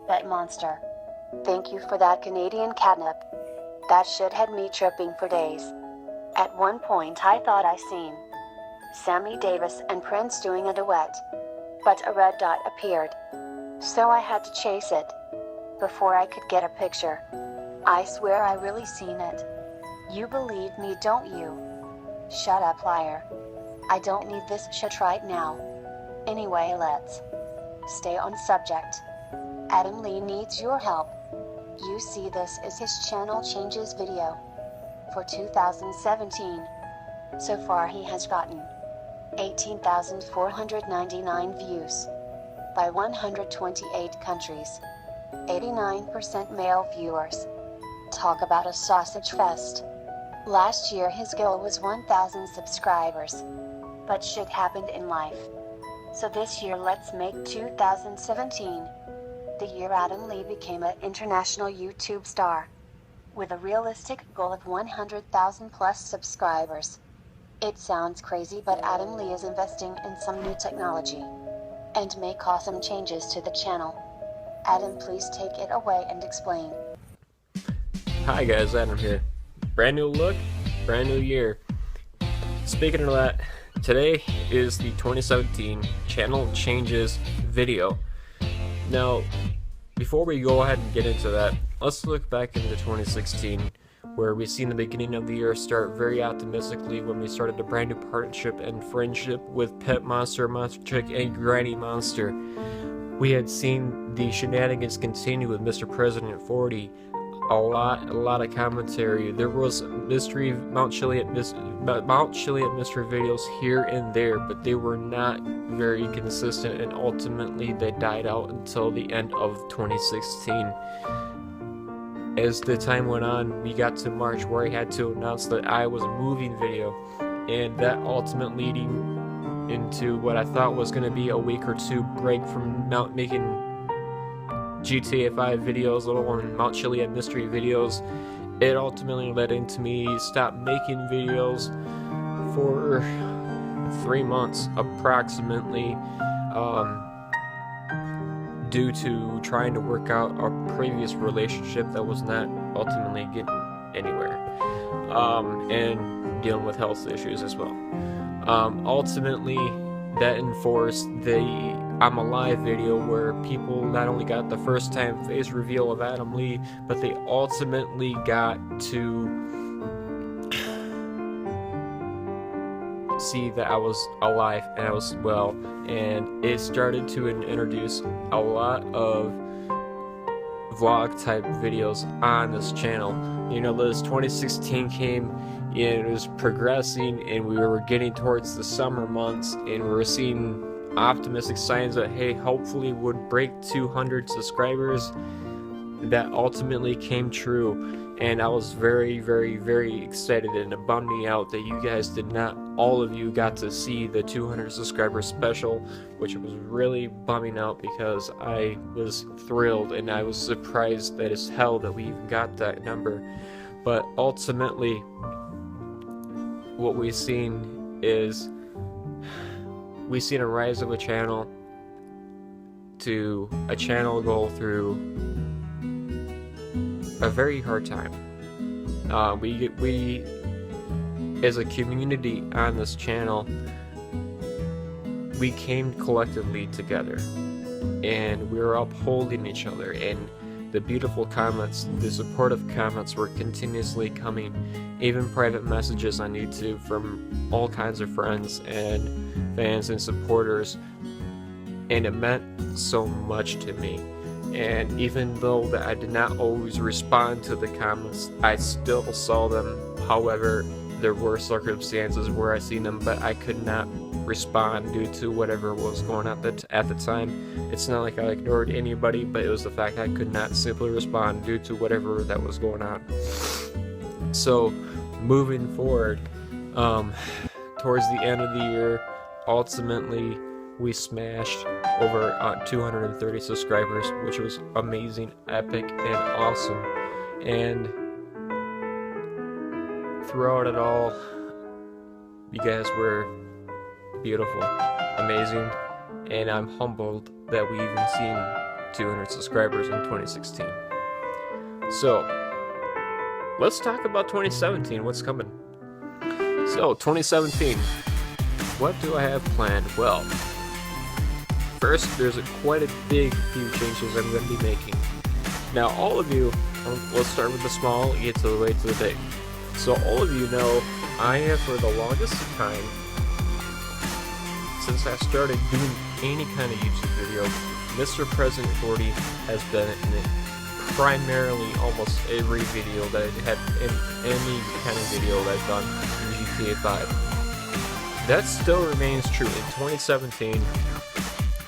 Bet Monster. Thank you for that Canadian catnip. That shit had me tripping for days. At one point I thought I seen Sammy Davis and Prince doing a duet. But a red dot appeared. So I had to chase it before I could get a picture. I swear I really seen it. You believe me, don't you? Shut up, liar. I don't need this shit right now. Anyway, let's stay on subject. Adam Lee needs your help. You see, this is his channel changes video for 2017. So far he has gotten 18,499 views by 128 countries. 89% male viewers. Talk about a sausage fest. Last year his goal was 1,000 subscribers. But shit happened in life. So this year let's make 2017 the year Adam Lee became an international YouTube star, with a realistic goal of 100,000 plus subscribers. It sounds crazy, but Adam Lee is investing in some new technology and make awesome changes to the channel. Adam, please take it away and explain. Hi guys, Adam here. Brand new look, brand new year. Speaking of that, today is the 2017 channel changes video. Now, before we go ahead and get into that, let's look back into 2016, where we seen the beginning of the year start very optimistically when we started a brand new partnership and friendship with Pet Monster, Monster Chick, and Granny Monster. We had seen the shenanigans continue with Mr. President 40. A lot of commentary. There was mystery Mount Chiliad mystery videos here and there, but they were not very consistent, and ultimately they died out until the end of 2016. As the time went on, we got to March, where I had to announce that I was moving video, and that ultimately leading into what I thought was going to be a week or two break from making GTA 5 videos, little on Mount Chiliad mystery videos. It ultimately led into me stop making videos for 3 months approximately, due to trying to work out our previous relationship that was not ultimately getting anywhere, and dealing with health issues as well. Ultimately, that enforced the I'm Alive video, where people not only got the first time face reveal of Adam Lee, but they ultimately got to see that I was alive and I was well, and it started to introduce a lot of vlog type videos on this channel. You know, this 2016 came and it was progressing, and we were getting towards the summer months, and we were seeing optimistic signs that, hey, hopefully would break 200 subscribers. That ultimately came true, and I was very, very, very excited, and it bummed me out that you guys did not, all of you got to see the 200 subscriber special, which was really bumming out because I was thrilled and I was surprised that as hell that we even got that number. But ultimately, what we've seen is we've seen a rise of a channel to a channel go through a very hard time. We as a community on this channel, we came collectively together, and we were upholding each other, and the beautiful comments, the supportive comments were continuously coming, even private messages on YouTube from all kinds of friends and fans and supporters, and it meant so much to me. And even though that I did not always respond to the comments, I still saw them. However, there were circumstances where I seen them, but I could not respond due to whatever was going on at the time. It's not like I ignored anybody, but it was the fact I could not simply respond due to whatever that was going on. So moving forward, towards the end of the year, ultimately we smashed over 230 subscribers, which was amazing, epic, and awesome. And throughout it all, you guys were beautiful, amazing, and I'm humbled that we even seen 200 subscribers in 2016. So, let's talk about 2017, what's coming. So, 2017, what do I have planned? Well, first, there's quite a big few changes I'm going to be making. Now, all of you, let's start with the small, get to the way to the big. So, all of you know, I have for the longest time, since I started doing any kind of YouTube video, Mr. President 40 has been in it primarily almost every video that I had, in any kind of video that I've done in GTA 5. That still remains true. In 2017,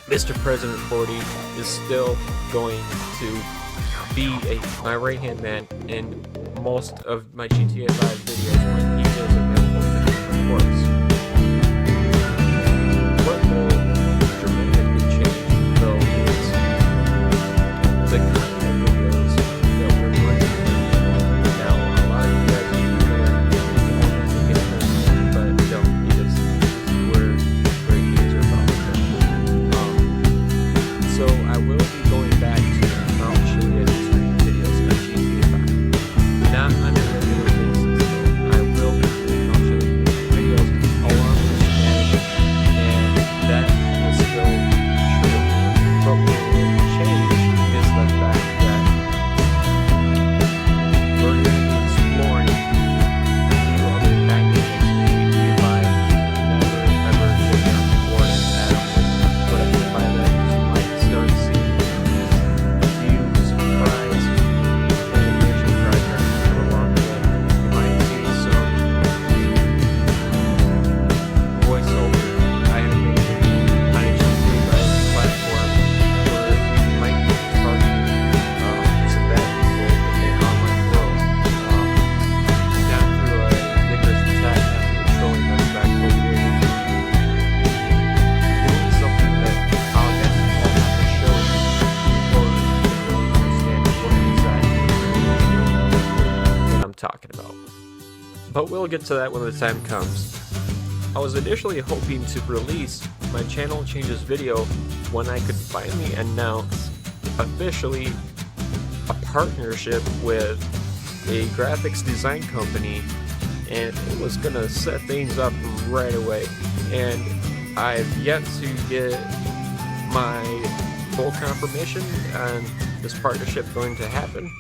Mr. President 40 is still going to be my right-hand man in most of my GTA 5 videos when he is available to do, of course. What will dramatically change, though, is the kind of videos that we're going to do. Now, a lot of you guys want to get them, but don't, because we're great things are about. So I will be going back to show you guys videos on GTA 5. Not on a regular basis, though. I will be doing videos along with shenanigans, and that is still true. But what will change is the fact that we're going to be exploring new other dynamics in GTA 5 never ever been before in Adam. What I mean by that is you might start seeing few surprise animation projects come along the way. You might see some voiceover animation on a GTA platform, or you might be targeting some bad people in the online world, not through a vigorous attack, not through trolling them back over here. Doing something that I'll have to show you before you really understand what I'm talking about. But we'll get to that when the time comes. I was initially hoping to release my channel changes video when I could finally announce officially a partnership with a graphics design company, and it was gonna set things up right away. And I've yet to get my full confirmation on this partnership going to happen.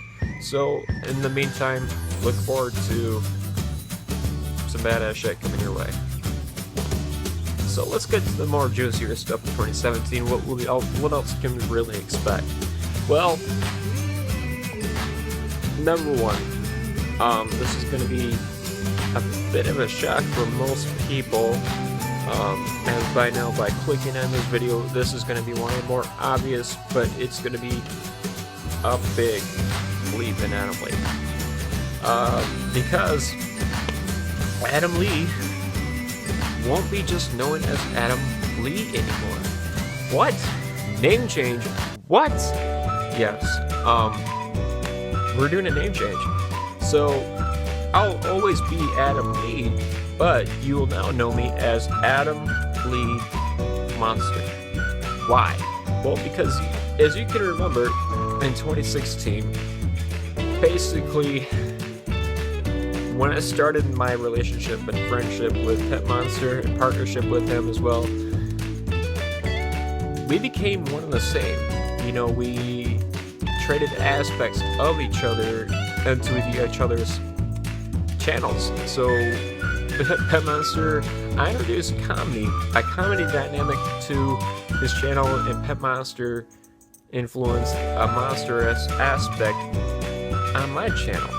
So in the meantime, look forward to some badass shit coming your way. So let's get to the more juicier stuff in 2017. What else can we really expect? Well, number one, this is going to be a bit of a shock for most people. And by now, by clicking on this video, this is going to be one of the more obvious, but it's going to be a big leap in Adam Lee. Because Adam Lee won't be just known as Adam Lee anymore. What? Name change? What? Yes. We're doing a name change. So I'll always be Adam Lee, but you will now know me as Adam Lee Monster. Why? Well, because as you can remember, in 2016, basically, when I started my relationship and friendship with Pet Monster and partnership with him as well, we became one and the same. You know, we traded aspects of each other into each other's channels. So, Pet Monster, I introduced a comedy dynamic to his channel, and Pet Monster influenced a monstrous aspect on my channel.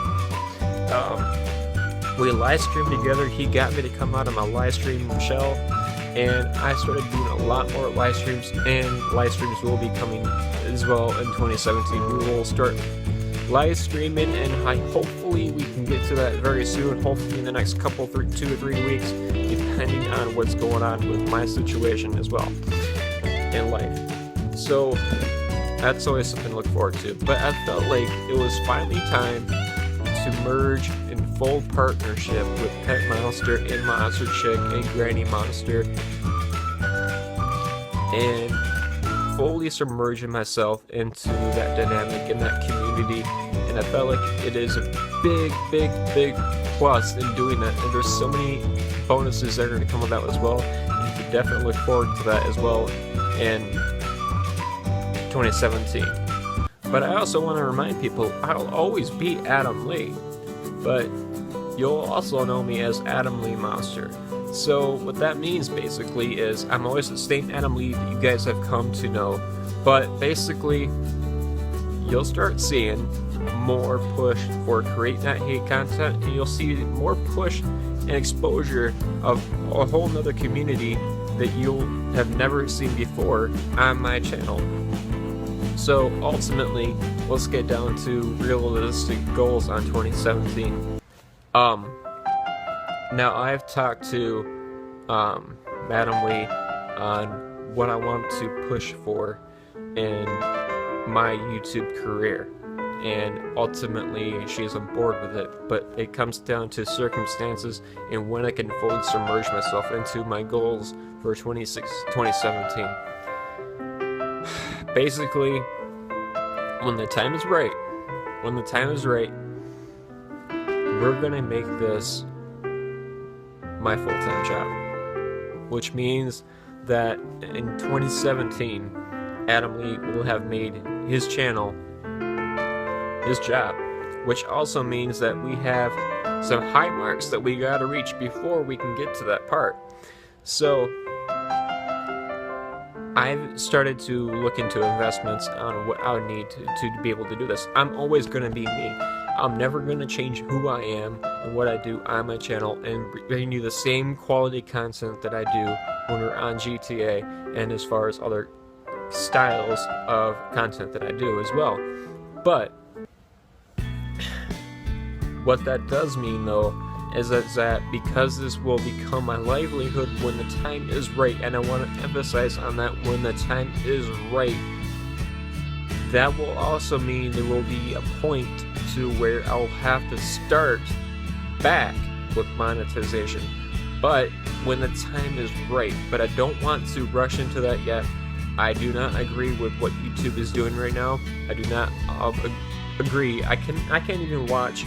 We live streamed together. He got me to come out of my live stream shell, and I started doing a lot more live streams, and live streams will be coming as well in 2017. We will start live streaming, and hopefully we can get to that very soon, hopefully in the next 2 to 3 weeks, depending on what's going on with my situation as well in life. So that's always something to look forward to. But I felt like it was finally time to merge in full partnership with Pet Monster and Monster Chick and Granny Monster, and fully submerging myself into that dynamic and that community, and I felt like it is a big plus in doing that. And there's so many bonuses that are going to come about as well. You can definitely look forward to that as well in 2017. But I also want to remind people I'll always be Adam Lee, but you'll also know me as Adam Lee Monster. So what that means basically is I'm always the same Adam Lee that you guys have come to know, but basically you'll start seeing more push for Create Not Hate content, and you'll see more push and exposure of a whole nother community that you'll have never seen before on my channel. So ultimately, let's get down to realistic goals on 2017. Now I've talked to Madam Lee on what I want to push for in my YouTube career, and ultimately she's on board with it, but it comes down to circumstances and when I can fully submerge myself into my goals for 2017. Basically, when the time is right, we're gonna make this my full-time job, which means that in 2017 Adam Lee will have made his channel his job, which also means that we have some high marks that we gotta reach before we can get to that part. So I've started to look into investments on what I would need to be able to do this. I'm always going to be me. I'm never going to change who I am and what I do on my channel and bring you the same quality content that I do when we're on GTA and as far as other styles of content that I do as well. But what that does mean though is that because this will become my livelihood when the time is right, and I want to emphasize on that, when the time is right, that will also mean there will be a point to where I'll have to start back with monetization. But when the time is right, but I don't want to rush into that yet. I do not agree with what YouTube is doing right now. I do not agree. I can't even watch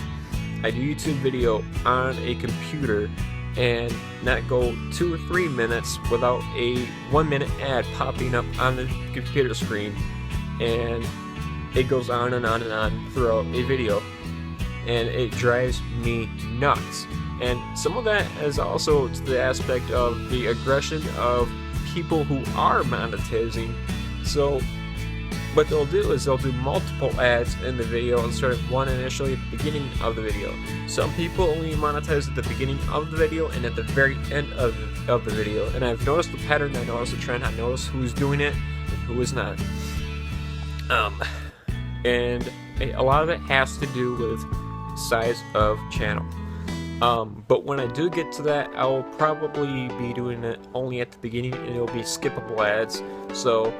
a YouTube video on a computer and not go 2 or 3 minutes without a 1-minute ad popping up on the computer screen, and it goes on and on and on throughout a video, and it drives me nuts. And some of that is also to the aspect of the aggression of people who are monetizing. So what they'll do is they'll do multiple ads in the video instead of one initially at the beginning of the video. Some people only monetize at the beginning of the video and at the very end of the video. And I've noticed the pattern, I noticed the trend, I noticed who's doing it and who is not. And a lot of it has to do with size of channel. But when I do get to that, I'll probably be doing it only at the beginning and it'll be skippable ads. So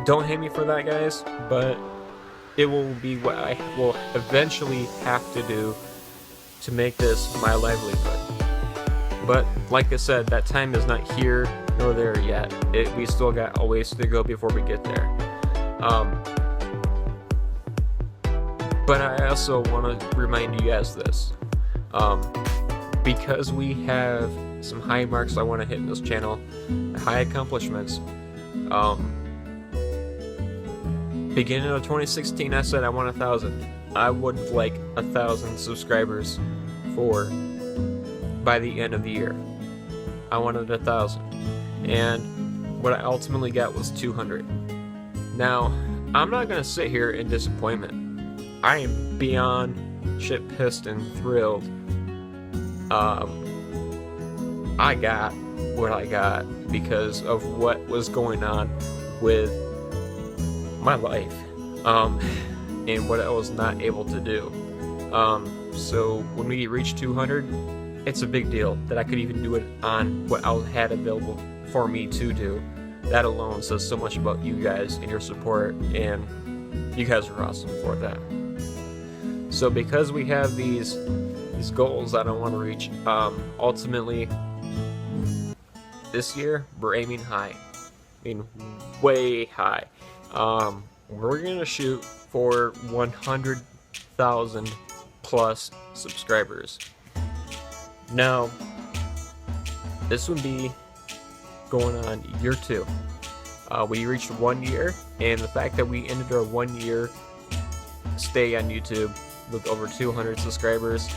don't hate me for that, guys, but it will be what I will eventually have to do to make this my livelihood. But like I said, that time is not here nor there yet. We still got a ways to go before we get there. But I also want to remind you guys this. Because we have some high marks I want to hit in this channel, high accomplishments. Beginning of 2016, I said I want 1,000. I would like 1,000 subscribers by the end of the year. I wanted 1,000, and what I ultimately got was 200. Now, I'm not gonna sit here in disappointment. I am beyond shit pissed and thrilled. I got what I got because of what was going on with my life, and what I was not able to do. So when we reach 200, it's a big deal that I could even do it on what I had available for me to do. That alone says so much about you guys and your support, and you guys are awesome for that. So because we have these goals that I want to reach, ultimately this year we're aiming high. I mean, way high. We're gonna shoot for 100,000 plus subscribers. Now, this would be going on year 2. We reached 1 year, and the fact that we ended our 1 year stay on YouTube with over 200 subscribers,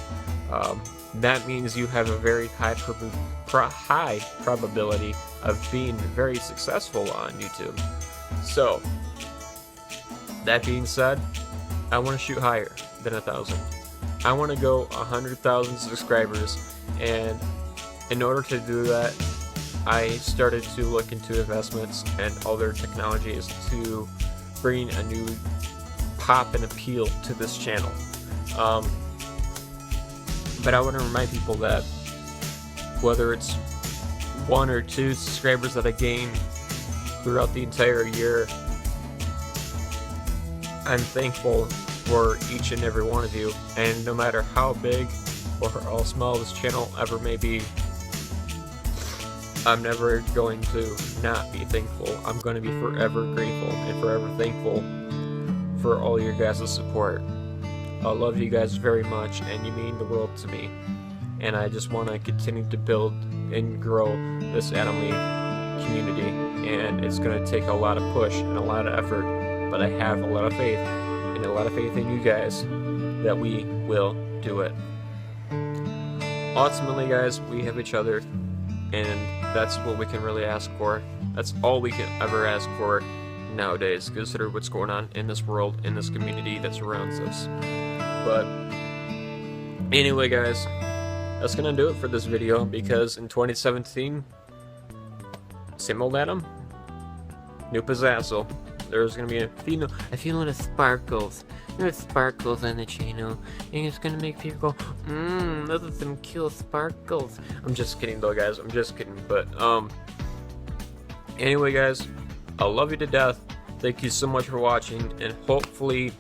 that means you have a very high probability of being very successful on YouTube. So, that being said, I want to shoot higher than 1,000. I want to go 100,000 subscribers, and in order to do that, I started to look into investments and other technologies to bring a new pop and appeal to this channel. But I want to remind people that whether it's 1 or 2 subscribers that I gain throughout the entire year, I'm thankful for each and every one of you, and no matter how big or how small this channel ever may be, I'm never going to not be thankful. I'm going to be forever grateful and forever thankful for all your guys' support. I love you guys very much, and you mean the world to me. And I just want to continue to build and grow this Adam Lee community, and it's going to take a lot of push and a lot of effort, but I have a lot of faith, and a lot of faith in you guys that we will do it. Ultimately, guys, we have each other, and that's what we can really ask for. That's all we can ever ask for nowadays. Consider what's going on in this world, in this community that surrounds us. But anyway, guys, that's gonna do it for this video, because in 2017, same old Adam, new pizzazzle. There's gonna be a feeling of sparkles. There's sparkles on the channel, and it's gonna make people go, those are some cool sparkles. I'm just kidding though, guys. I'm just kidding. But anyway, guys, I love you to death. Thank you so much for watching, and hopefully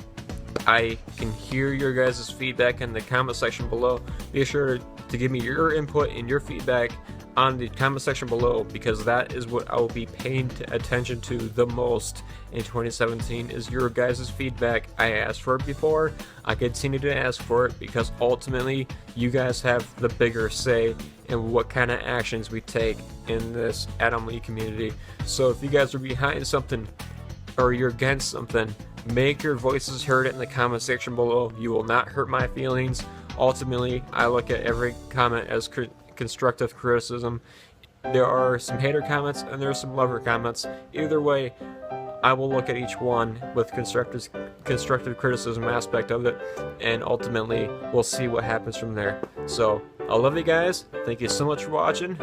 I can hear your guys' feedback in the comment section below. Be sure to give me your input and your feedback on the comment section below, because that is what I will be paying attention to the most in 2017, is your guys' feedback. I asked for it before, I continue to ask for it, because ultimately you guys have the bigger say in what kind of actions we take in this Adam Lee community. So if you guys are behind something or you're against something, make your voices heard in the comment section below. You will not hurt my feelings. Ultimately, I look at every comment as constructive criticism. There are some hater comments and there are some lover comments. Either way, I will look at each one with constructive criticism aspect of it, and ultimately we'll see what happens from there. So I love you guys. Thank you so much for watching.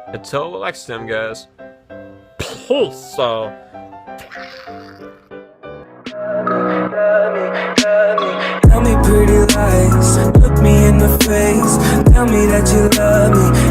Until the next time, guys. Peace. Tell me pretty lies, look me in the face. Tell me that you love me.